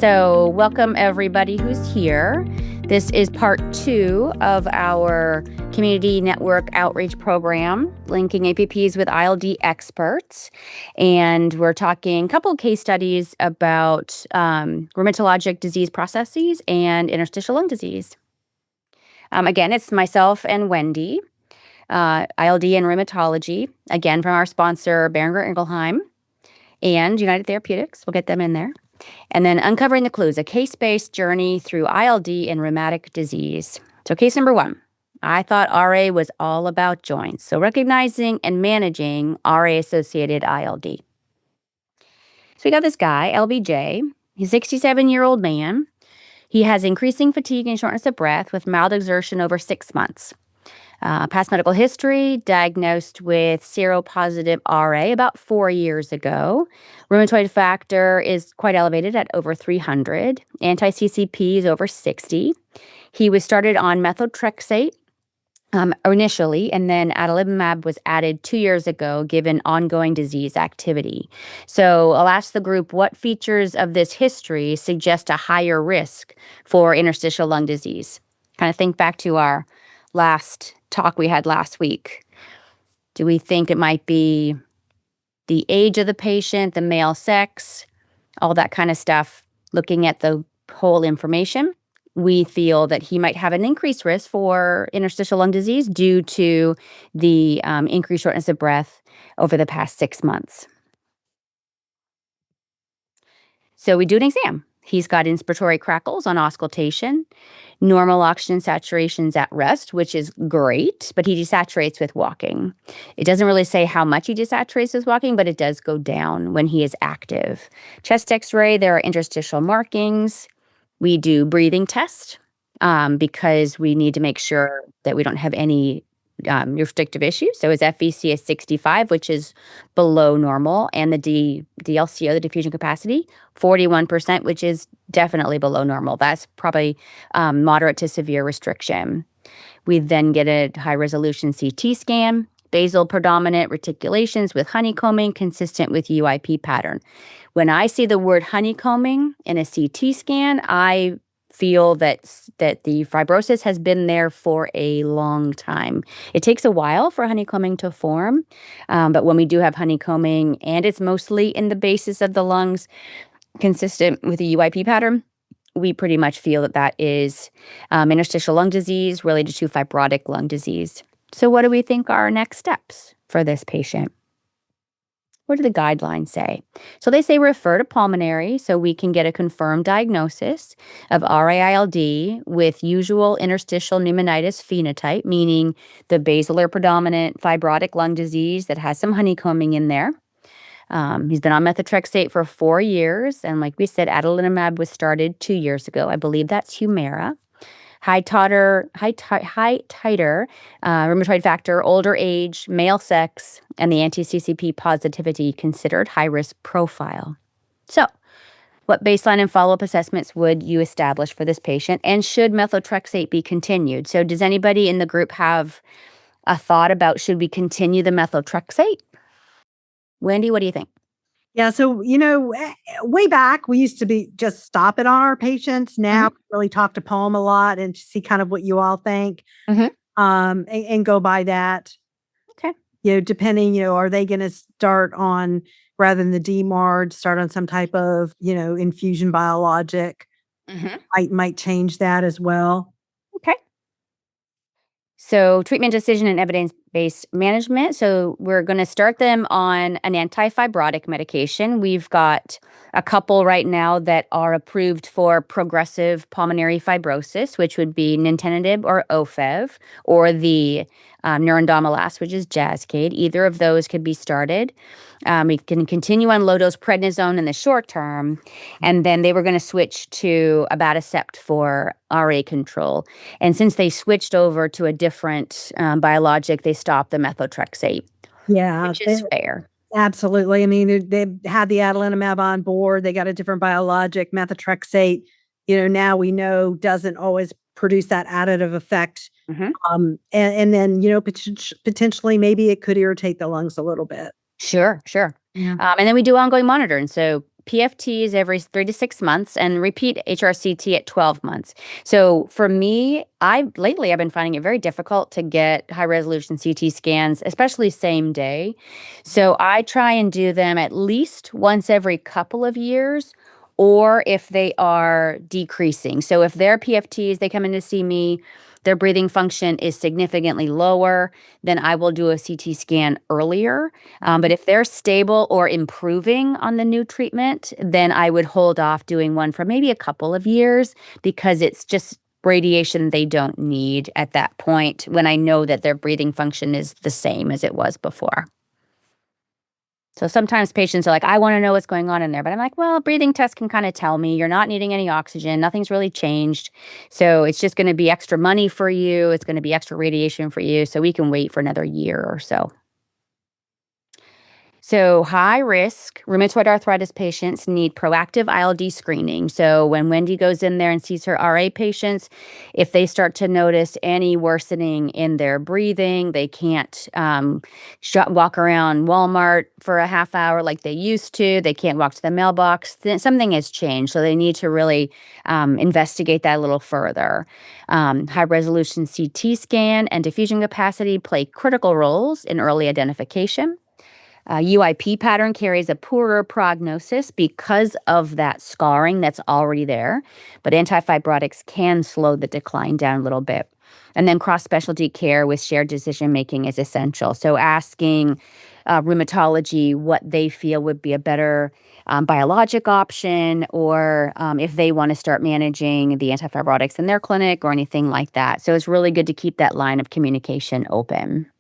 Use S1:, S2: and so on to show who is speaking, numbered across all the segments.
S1: So welcome everybody who's here. This is part 2 of our community network outreach program, linking APPs with ILD experts. And we're talking a couple of case studies about rheumatologic disease processes and interstitial lung disease. Again, it's myself and Wendy, ILD and rheumatology, again from our sponsor, Boehringer Ingelheim and United Therapeutics. We'll get them in there. And then uncovering the clues, a case-based journey through ILD and rheumatic disease. So case number 1, I thought RA was all about joints. So recognizing and managing RA-associated ILD. So we got this guy, LBJ. He's a 67-year-old man. He has increasing fatigue and shortness of breath with mild exertion over 6 months. Past medical history, diagnosed with seropositive RA about 4 years ago. Rheumatoid factor is quite elevated at over 300. Anti-CCP is over 60. He was started on methotrexate initially, and then adalimumab was added 2 years ago given ongoing disease activity. So I'll ask the group, what features of this history suggest a higher risk for interstitial lung disease? Kind of think back to our last talk we had last week. Do we think it might be the age of the patient, the male sex, all that kind of stuff? Looking at the whole information, we feel that he might have an increased risk for interstitial lung disease due to the increased shortness of breath over the past 6 months. So we do an exam. He's got inspiratory crackles on auscultation, normal oxygen saturations at rest, which is great, but he desaturates with walking. It doesn't really say how much he desaturates with walking, but it does go down when he is active. Chest x-ray, there are interstitial markings. We do breathing test because we need to make sure that we don't have any restrictive issues. So his FVC is 65, which is below normal, and the DLCO, the diffusion capacity, 41%, which is definitely below normal. That's probably moderate to severe restriction. We then get a high-resolution CT scan, basal predominant reticulations with honeycombing consistent with UIP pattern. When I see the word honeycombing in a CT scan, I feel that the fibrosis has been there for a long time. It takes a while for honeycombing to form, but when we do have honeycombing, and it's mostly in the basis of the lungs, consistent with the UIP pattern, we pretty much feel that that is interstitial lung disease related to fibrotic lung disease. So what do we think are our next steps for this patient? What do the guidelines say? So they say refer to pulmonary so we can get a confirmed diagnosis of RA-ILD with usual interstitial pneumonitis phenotype, meaning the basilar predominant fibrotic lung disease that has some honeycombing in there. He's been on methotrexate for 4 years, and like we said, adalimumab was started 2 years ago. I believe that's Humira. High titer, rheumatoid factor, older age, male sex, and the anti-CCP positivity considered high-risk profile. So, what baseline and follow-up assessments would you establish for this patient, and should methotrexate be continued? So, does anybody in the group have a thought about should we continue the methotrexate? Wendy, what do you think?
S2: Yeah, so, way back, we used to just stop it on our patients. Now, we really talk to Palm a lot and see kind of what you all think, and go by that.
S1: Okay.
S2: Depending, are they going to start on, rather than the DMARD, start on some type of, infusion biologic? Might change that as well.
S1: Okay. So treatment decision and evidence-based management. So we're going to start them on an antifibrotic medication. We've got a couple right now that are approved for progressive pulmonary fibrosis, which would be nintedanib or Ofev, or the nerandomilast, which is Jascade. Either of those could be started. We can continue on low-dose prednisone in the short term, and then they were going to switch to abatacept for RA control. And since they switched over to a different biologic, they stopped the methotrexate, which is fair.
S2: Absolutely. I mean, they had the adalimumab on board. They got a different biologic, methotrexate. Now we know doesn't always produce that additive effect. And then, potentially maybe it could irritate the lungs a little bit.
S1: Sure.
S2: Yeah.
S1: And then we do ongoing monitoring. So PFTs every 3 to 6 months and repeat HRCT at 12 months. So for me, I've been finding it very difficult to get high resolution CT scans, especially same day. So I try and do them at least once every couple of years, or if they are decreasing. So if their PFTs, they come in to see me, their breathing function is significantly lower, then I will do a CT scan earlier. But if they're stable or improving on the new treatment, then I would hold off doing one for maybe a couple of years because it's just radiation they don't need at that point when I know that their breathing function is the same as it was before. So sometimes patients are like, I want to know what's going on in there. But I'm like, well, breathing test can kind of tell me you're not needing any oxygen. Nothing's really changed. So it's just going to be extra money for you. It's going to be extra radiation for you. So we can wait for another year or so. So, high risk rheumatoid arthritis patients need proactive ILD screening. So, when Wendy goes in there and sees her RA patients, if they start to notice any worsening in their breathing, they can't walk around Walmart for a half hour like they used to, they can't walk to the mailbox, then something has changed. So, they need to really investigate that a little further. High resolution CT scan and diffusion capacity play critical roles in early identification. UIP pattern carries a poorer prognosis because of that scarring that's already there, but antifibrotics can slow the decline down a little bit. And then cross-specialty care with shared decision-making is essential. So asking rheumatology what they feel would be a better biologic option, or if they want to start managing the antifibrotics in their clinic or anything like that. So it's really good to keep that line of communication open.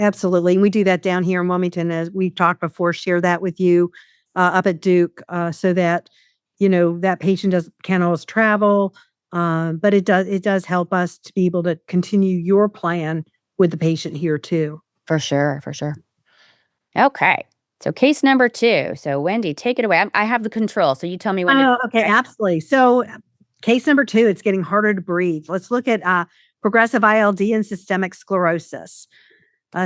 S2: Absolutely. And we do that down here in Wilmington, as we've talked before, share that with you up at Duke, so that, that patient can't always travel. But it does help us to be able to continue your plan with the patient here too.
S1: For sure, for sure. Okay. So case number 2. So Wendy, take it away. I have the control, so you tell me when to.
S2: Oh, okay,
S1: Okay?
S2: absolutely. So case number 2, it's getting harder to breathe. Let's look at progressive ILD and systemic sclerosis.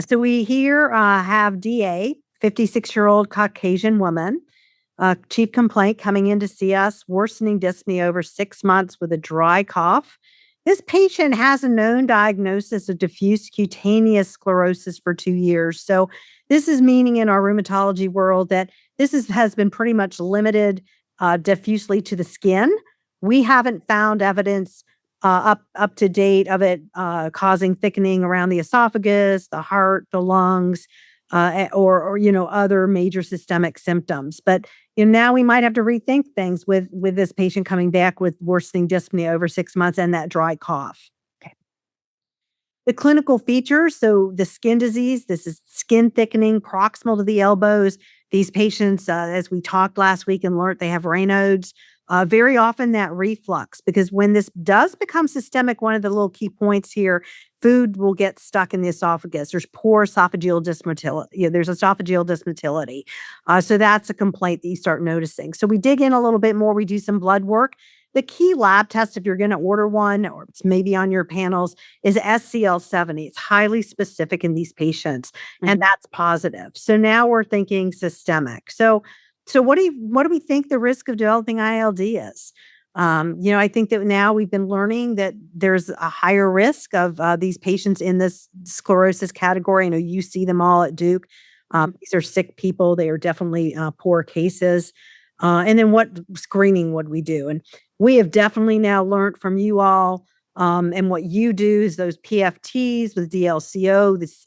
S2: So we here have DA, 56-year-old Caucasian woman. Chief complaint coming in to see us, worsening dyspnea over 6 months with a dry cough. This patient has a known diagnosis of diffuse cutaneous sclerosis for 2 years. So this is meaning in our rheumatology world that has been pretty much limited diffusely to the skin. We haven't found evidence up to date of it causing thickening around the esophagus, the heart, the lungs, or other major systemic symptoms. But now we might have to rethink things with this patient coming back with worsening dyspnea over 6 months and that dry cough.
S1: Okay.
S2: The clinical features, so the skin disease, this is skin thickening proximal to the elbows. These patients, as we talked last week and learned, they have Raynaud's. Very often that reflux, because when this does become systemic, one of the little key points here, food will get stuck in the esophagus. There's poor esophageal dysmotility. There's esophageal dysmotility. So that's a complaint that you start noticing. So we dig in a little bit more. We do some blood work. The key lab test, if you're going to order one, or it's maybe on your panels, is SCL70. It's highly specific in these patients, and that's positive. So now we're thinking systemic. So what do we think the risk of developing ILD is? I think that now we've been learning that there's a higher risk of these patients in this sclerosis category. I know you see them all at Duke. These are sick people. They are definitely poor cases. And then what screening would we do? And we have definitely now learned from you all. And what you do is those PFTs with DLCO,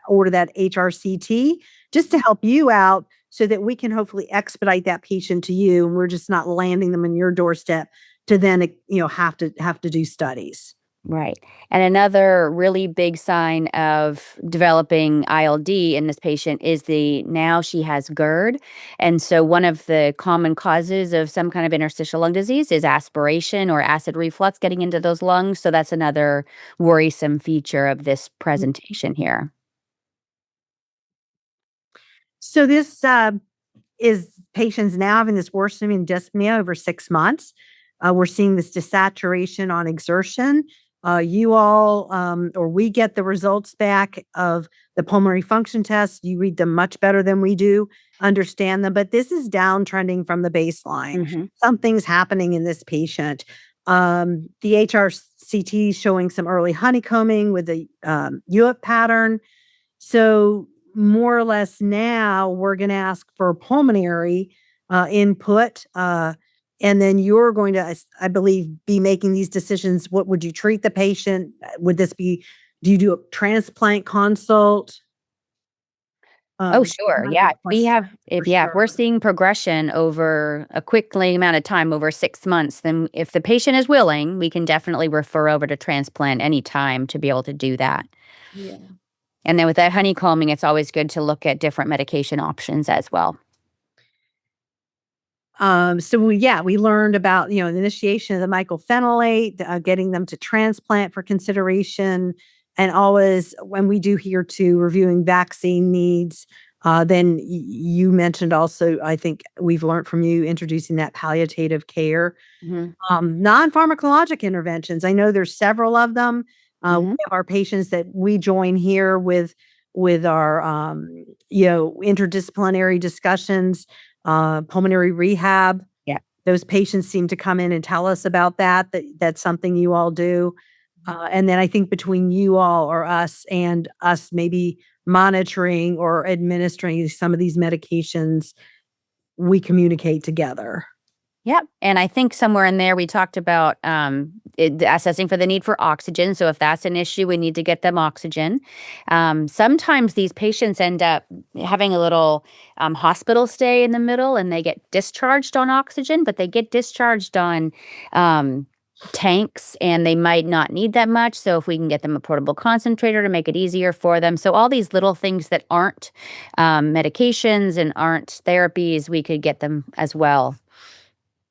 S2: order that HRCT just to help you out so that we can hopefully expedite that patient to you. And we're just not landing them on your doorstep to then, have to do studies.
S1: Right. And another really big sign of developing ILD in this patient is now she has GERD. And so one of the common causes of some kind of interstitial lung disease is aspiration or acid reflux getting into those lungs. So that's another worrisome feature of this presentation here.
S2: So this is patients now having this worsening dyspnea over 6 months. We're seeing this desaturation on exertion. You all, or we get the results back of the pulmonary function test. You read them much better than we do, understand them, but this is downtrending from the baseline. Something's happening in this patient. The HRCT showing some early honeycombing with a UIP pattern. So more or less now we're going to ask for pulmonary input. And then you're going to, I believe, be making these decisions. What would you treat the patient? Would this be, do you do a transplant consult?
S1: Oh, sure. Yeah. We have, if we're
S2: sure.
S1: seeing progression over a quickly amount of time, over 6 months, then if the patient is willing, we can definitely refer over to transplant anytime to be able to do that.
S2: Yeah.
S1: And then with that honeycombing, it's always good to look at different medication options as well.
S2: So we learned about, the initiation of the mycophenolate, getting them to transplant for consideration. And always when we do here too, reviewing vaccine needs. Then you mentioned also, I think we've learned from you introducing that palliative care. Non-pharmacologic interventions. I know there's several of them. We have our patients that we join here with our, interdisciplinary discussions, pulmonary rehab.
S1: Yeah.
S2: Those patients seem to come in and tell us about that's something you all do. And then I think between you all or us and us maybe monitoring or administering some of these medications, we communicate together.
S1: Yep. And I think somewhere in there we talked about assessing for the need for oxygen. So if that's an issue, we need to get them oxygen. Sometimes these patients end up having a little hospital stay in the middle and they get discharged on oxygen, but they get discharged on tanks and they might not need that much. So if we can get them a portable concentrator to make it easier for them. So all these little things that aren't medications and aren't therapies, we could get them as well.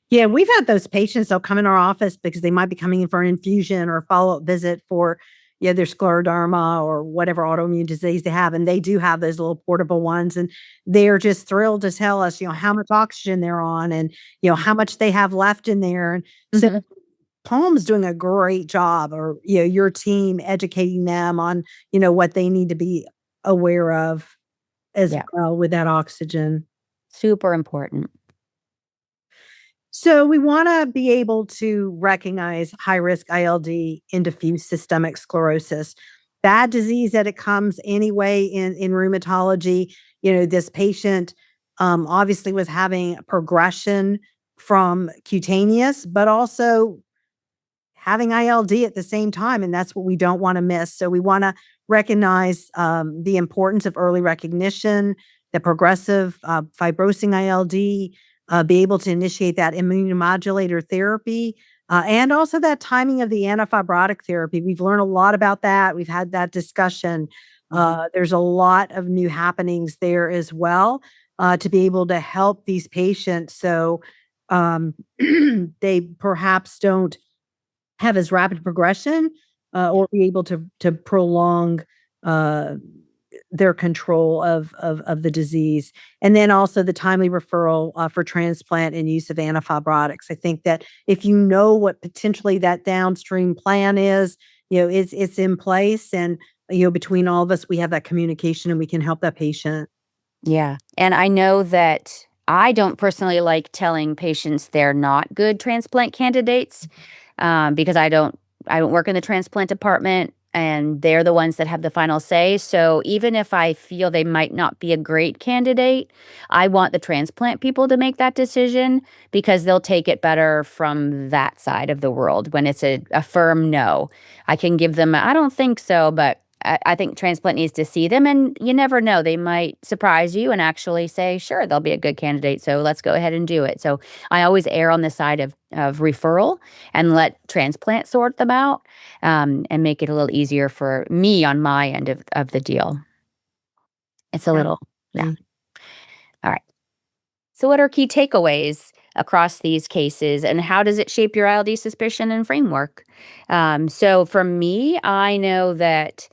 S2: Yeah, we've had those patients, they'll come in our office because they might be coming in for an infusion or a follow-up visit for, their scleroderma or whatever autoimmune disease they have, and they do have those little portable ones, and they're just thrilled to tell us, how much oxygen they're on and, how much they have left in there, and so Palm's doing a great job or, your team educating them on, what they need to be aware of as well with that oxygen.
S1: Super important.
S2: So we want to be able to recognize high risk ILD in diffuse systemic sclerosis. Bad disease that it comes anyway in rheumatology. This patient obviously was having progression from cutaneous, but also having ILD at the same time. And that's what we don't want to miss. So we want to recognize the importance of early recognition, the progressive fibrosing ILD, be able to initiate that immunomodulator therapy, and also that timing of the antifibrotic therapy. We've learned a lot about that. We've had that discussion. There's a lot of new happenings there as well to be able to help these patients so they perhaps don't have as rapid progression or be able to prolong their control of the disease. And then also the timely referral for transplant and use of antifibrotics. I think that if you know what potentially that downstream plan is, it's in place and, between all of us, we have that communication and we can help that patient.
S1: Yeah. And I know that I don't personally like telling patients they're not good transplant candidates because I don't work in the transplant department and they're the ones that have the final say. So even if I feel they might not be a great candidate, I want the transplant people to make that decision because they'll take it better from that side of the world when it's a firm no. I can give them, I don't think so, but I think transplant needs to see them, and you never know. They might surprise you and actually say, sure, they'll be a good candidate, so let's go ahead and do it. So I always err on the side of referral and let transplant sort them out and make it a little easier for me on my end of the deal. It's a little, yeah. All right. So what are key takeaways across these cases, and how does it shape your ILD suspicion and framework? So for me, I know that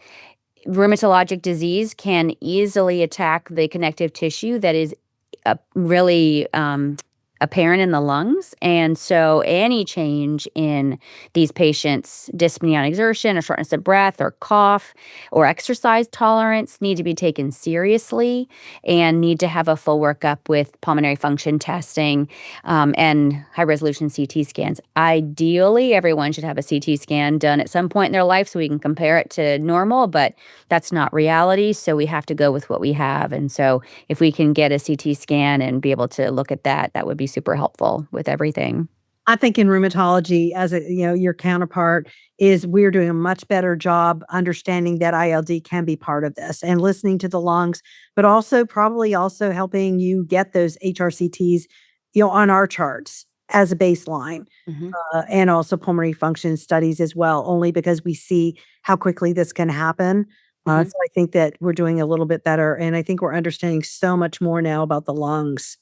S1: rheumatologic disease can easily attack the connective tissue that is really apparent in the lungs. And so any change in these patients' dyspnea on exertion or shortness of breath or cough or exercise tolerance need to be taken seriously and need to have a full workup with pulmonary function testing and high-resolution CT scans. Ideally, everyone should have a CT scan done at some point in their life so we can compare it to normal, but that's not reality, so we have to go with what we have. And so if we can get a CT scan and be able to look at that, that would be super helpful with everything.
S2: I think in rheumatology, as your counterpart, is we're doing a much better job understanding that ILD can be part of this and listening to the lungs, but also probably also helping you get those HRCTs, on our charts as a baseline, and also pulmonary function studies as well, only because we see how quickly this can happen. So I think that we're doing a little bit better, and I think we're understanding so much more now about the lungs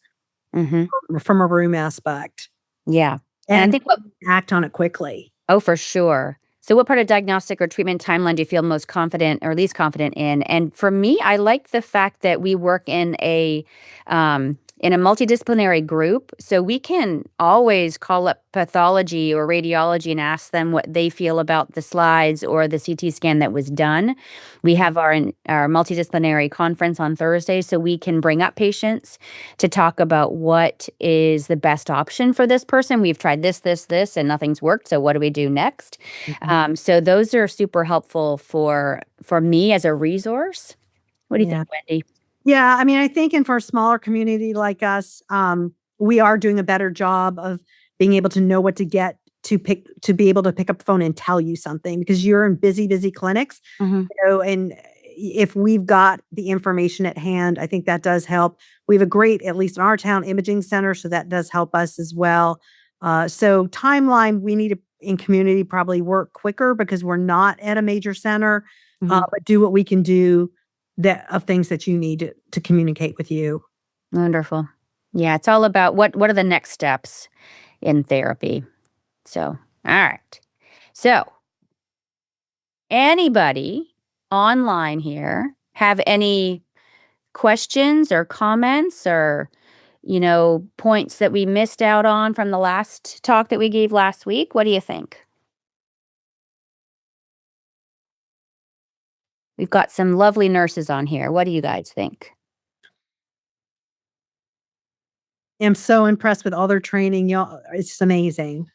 S2: from a rheum aspect.
S1: Yeah. And I
S2: And
S1: think what
S2: act on it quickly.
S1: Oh, for sure. So what part of diagnostic or treatment timeline do you feel most confident or least confident in? And for me, I like the fact that we work in a multidisciplinary group, so we can always call up pathology or radiology and ask them what they feel about the slides or the CT scan that was done. We have our multidisciplinary conference on Thursday, so we can bring up patients to talk about what is the best option for this person. We've tried this, and nothing's worked, so what do we do next? So those are super helpful for me as a resource. What do you think, Wendy?
S2: Yeah, I mean, I think for a smaller community like us, we are doing a better job of being able to know what to get to be able to pick up the phone and tell you something, because you're in busy clinics, and if we've got the information at hand, I think that does help. We have a great, at least in our town, imaging center, so that does help us as well. So timeline, we need to, in community, probably work quicker because we're not at a major center, but do what we can do of things that you need to communicate with you.
S1: Wonderful. Yeah, it's all about what are the next steps in therapy. So, all right. So, anybody online here have any questions or comments or, points that we missed out on from the last talk that we gave last week? What do you think? We've got some lovely nurses on here. What do you guys think?
S2: I'm so impressed with all their training. Y'all, it's just amazing.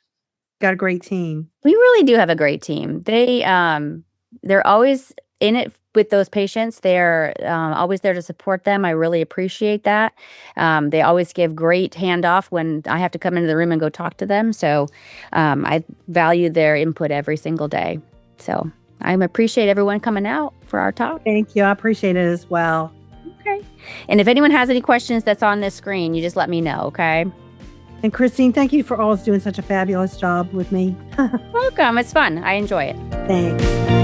S2: Got a great team.
S1: We really do have a great team. They're always in it with those patients. They're always there to support them. I really appreciate that. They always give great handoff when I have to come into the room and go talk to them. So I value their input every single day. So I appreciate everyone coming out for our talk.
S2: Thank you. I appreciate it as well.
S1: Okay. And if anyone has any questions that's on this screen, you just let me know, okay?
S2: And Christine, thank you for always doing such a fabulous job with me.
S1: Welcome. It's fun. I enjoy it.
S2: Thanks.